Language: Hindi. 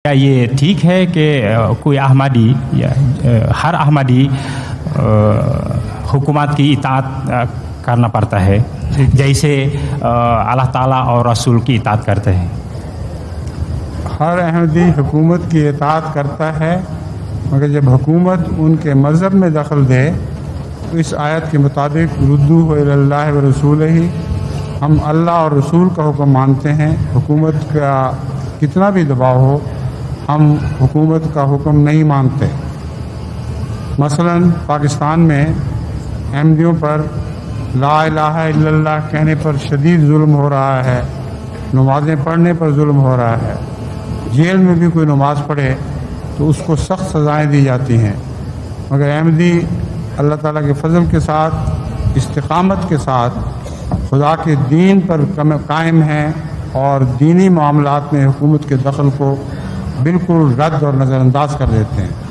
क्या ये ठीक है कि कोई अहमदी या हर अहमदी हुकूमत की इताअत करना पड़ता है जैसे अल्लाह ताला और रसूल की इताअत करते हैं? हर अहमदी हुकूमत की इताअत करता है, मगर जब हुकूमत उनके मज़हब में दखल दे तो इस आयत के मुताबिक रुद्दू इल्लल्लाहि व रसूलिही, हम अल्लाह और रसूल का हुक्म मानते हैं। हुकूमत का कितना भी दबाव हो, हम हुकूमत का हुक्म नहीं मानते। मसलन पाकिस्तान में अहमदियों पर ला इलाहा इल्लल्लाह कहने पर शदीद जुल्म हो रहा है, नमाज़ें पढ़ने पर जुल्म हो रहा है। जेल में भी कोई नमाज़ पढ़े तो उसको सख्त सज़ाएँ दी जाती हैं, मगर अहमदी अल्लाह ताला के फजल के साथ इस्तिकामत के साथ खुदा के दीन पर कायम हैं और दीनी मामलात में हुकूमत के दखल को बिल्कुल रद्द और नज़रअंदाज कर देते हैं।